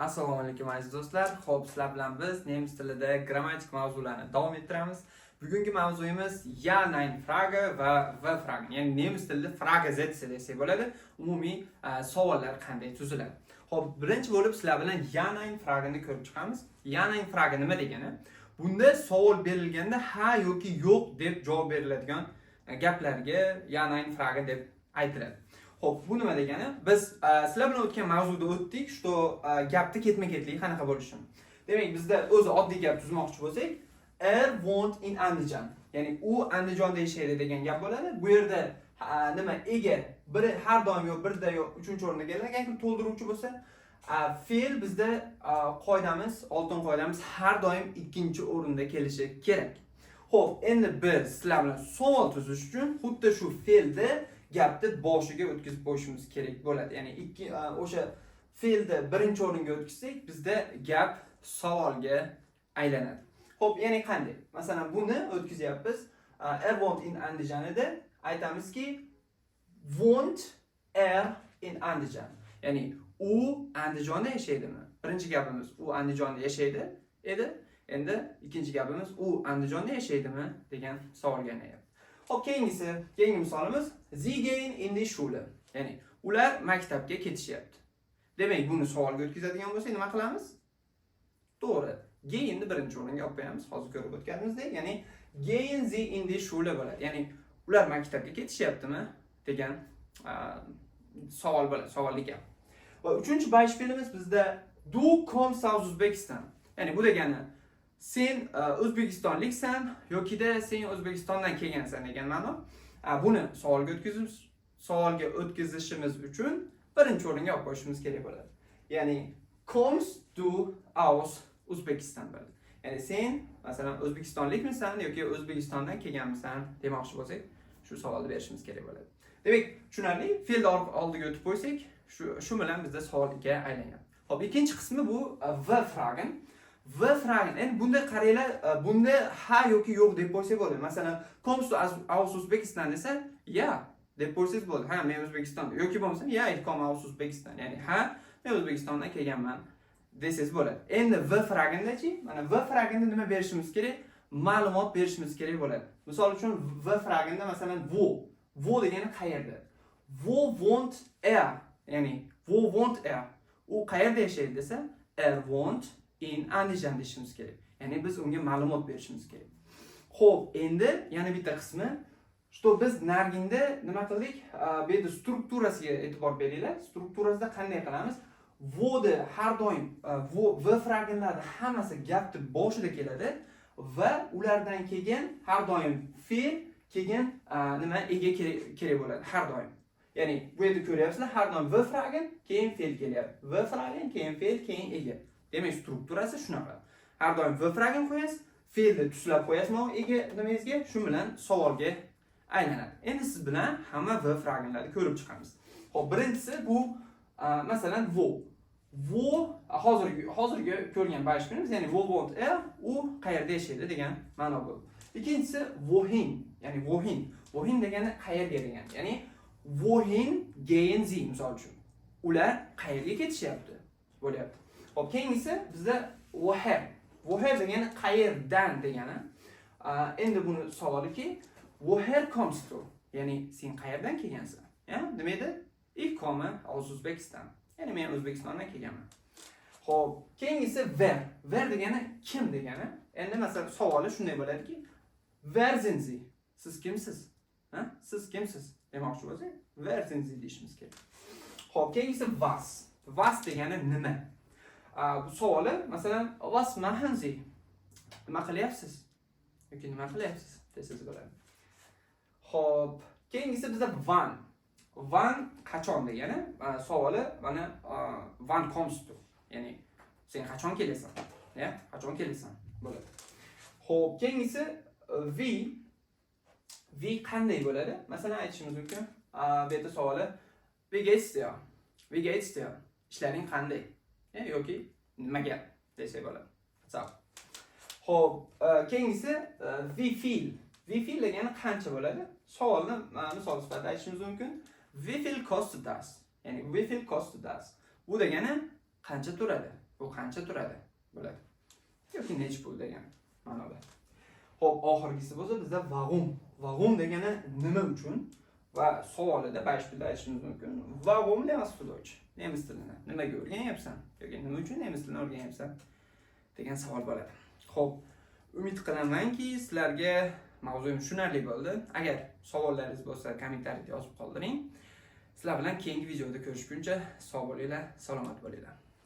Assalomu alaykum aziz do'stlar. Xo'p, sizlar bilan biz nemis tilida grammatik mavzularni davom ettiramiz. Bugungi mavzuyimiz ja, nein frage va v frage. Ya'ni nemis tilida frage zetsi desak bo'ladi. Umumiy savollar qanday tuziladi. Xo'p, birinchi bo'lib sizlar bilan ja, nein frageni ko'rib chiqamiz. Ja, nein frage nima degani? Bunda savol berilganda ha yoki yo'q deb javob beriladigan gaplarga ja, nein frage deb aytiladi. Xo'p, bu nima degani? Biz sizlar bilan o'tgan mavzuda o'tdik, shu gapni ketma-ketlik qanaqa bo'lishini. Demak, bizda o'zi oddiy gap tuzmoqchi bo'lsak, wohnt in Andijan. Ya'ni u Andijonda yashaydi degan gap bo'ladi. Bu yerda nima ega biri har doim yo'q, birda yo'q, uchinchi o'rinda keladi. Agar to'ldiruvchi bo'lsa, fe'l bizda qoidamiz, oltin qoidamiz har doim ikkinchi o'rinda kelishi kerak. Xo'p, endi biz sizlar bilan savol tuzish uchun xuddi shu fe'lni gapni boshiga o'tkazib qo'yishimiz kerak bo'ladi. Ya'ni o'sha fe'lni birinchi o'ringa o'tkazsak, bizda gap savolga aylanadi. Xo'p, ya'ni qanday? Masalan, buni o'tkazyapmiz. Wohnt in Andijanida aytamizki, wohnt in Andijan. Ya'ni u Andijonda yashaydimi? Birinchi gapimiz u Andijonda yashaydi edi. Endi ikkinchi gapimiz u Andijonda yashaydimi degan savolga aylanadi. Xo'p, keyingi misolimiz Sie gehen in die Schule. Ya'ni ular maktabga ketishyapti. Demak, buni savolga o'tkazadigan bo'lsak, nima qilamiz? To'g'ri. Gehenni birinchi o'ringa olib qo'yamiz. Hozir ko'rib o'tganimizdek, ya'ni gehen Sie in die Schule bo'ladi. Ya'ni ular maktabga ketishyaptimi degan savol bo'ladi, savolli gap. Va uchinchi beispielimiz bizda Du kommst aus Uzbekistan. Ya'ni bu degani sen O'zbekistonliksan yokida sen O'zbekistondan kelgansan degan ma'no. Buni savolga o'tkazishimiz uchun birinchi o'ringa olib qo'yishimiz kerak bo'ladi. Ya'ni kommst du aus Uzbekistan bo'ladi. Ya'ni sen masalan O'zbekistonlikmisan yoki O'zbekistondan kelganmisan demoqchi bo'lsak, shu savolni berishimiz kerak bo'ladi. Demak, tushunarli, fe'lni oldiga o'tib qo'ysak, shu bilan bizda savolga aylanyapti. Xo'p, ikkinchi qismi bu v fragen. V fragen. Endi bunda qaranglar, bunda ha yoki yo'q deb qo'ysak bo'ladi. Masalan, kommst du aus Uzbekistan desa, ya deb qo'ysangiz bo'ladi. Ha, men O'zbekistonda. Yoki bo'lmasa, ya, ich komme aus Uzbekistan. Ya'ni ha, men O'zbekistondan kelganman desangiz bo'ladi. Endi v fragendachi, mana v fragenda nima berishimiz kerak? Ma'lumot berishimiz kerak bo'ladi. Misol uchun v fragenda masalan wo degani qayerda? Wo wohnt ya'ni wo wohnt u qayerda yashaydi desa, wohnt in Andijan deyishimiz kerak. Ya'ni biz unga ma'lumot berishimiz kerak. Xo'p, endi yana bitta qismi, biz narginda nima qildik? Bu yerda strukturasiga e'tibor beringlar. Strukturasida qanday qilamiz? Vo'ni har doim v fragenlarning hammasi gapni boshida keladi va ulardan keyin har doim fe'l keyin nima ega kerak bo'ladi har doim. Ya'ni bu yerda ko'ryapsizlar, har doim v fragen keyin fe'l kelyapti. V fragen keyin fe'l keyin ega. Demak, strukturasi shunaqa. Har doim v fragen qo'yasiz, fe'lni tuslab qo'yasiz ega nimangizga, shu bilan savolga aylanadi. Endi siz bilan hamma v fragenlarni ko'rib chiqamiz. Xo'p, birinchisi bu masalan wo hozirgi ko'rgan beispielimiz, ya'ni wo wohnt u qayerda yashaydi degan ma'no bo'ldi. Ikkinchisi wohin, ya'ni wohin degani qayerga degani. Ya'ni wohin gehen Sie misol uchun. Ular qayerga ketishyapti bo'lyapti. Xo'p, keyingisi bizda woher degani qayerdan degani. Endi buni savoliki woher kommst du? Ya'ni sen qayerdan kelgansan? Ya, nima edi? Ich komme aus Uzbekistan. Ya'ni men O'zbekistondan kelganman. Xo'p, keyingisi wer degani kim degani. Endi masalan savoli shunday bo'ladiki, wer sind Sie? Siz kimsiz? Ha? Siz kimsiz? Demoqchi bo'lsak, wer sind Sie deyishimiz kerak. Xo'p, keyingisi was degani nima? Bu savoli masalan was machen Sie? Nima qilyapsiz? Yoki nima qilyapsiz desangiz bo'ladi. Xo'p, keyingisi bizda Wann qachon degani savoli mana wann kommst du? Ya'ni sen qachon kelasan? Ya, qachon kelasan bo'ladi. Xo'p, keyingisi wie qanday bo'ladi? Masalan, aytishimiz mumkin. Bu yerda savoli wie geht's dir? Ishlaring qanday? Yoki nima gap desak bo'ladi. Xo'p, keyingisi wie viel degani qancha bo'ladi? Savolni misol sifatida aytishimiz mumkin. Wie viel kostet das? Ya'ni wie viel kostet das? Bu degani qancha turadi? bu qancha turadi bo'ladi. Yoki nech pul degan ma'noda. Xo'p, oxirgisi bo'lsa bizda vag'um. Vag'um degani nima uchun va savolida beispielda aytishimiz mumkin. Vag'um nemas für Deutsch? Nemis tilini nimaga o'rganyapsan? Yoki nima uchun nemis tilini o'rganyapsan degan savol bo'ladi. Xo'p, umid qilamanki, sizlarga mavzuyim tushunarli bo'ldi. Agar savollaringiz bo'lsa, kommentariyada yozib qoldiring. Sizlar bilan keyingi videoda ko'rishguncha sog' bo'linglar, salomat bo'linglar.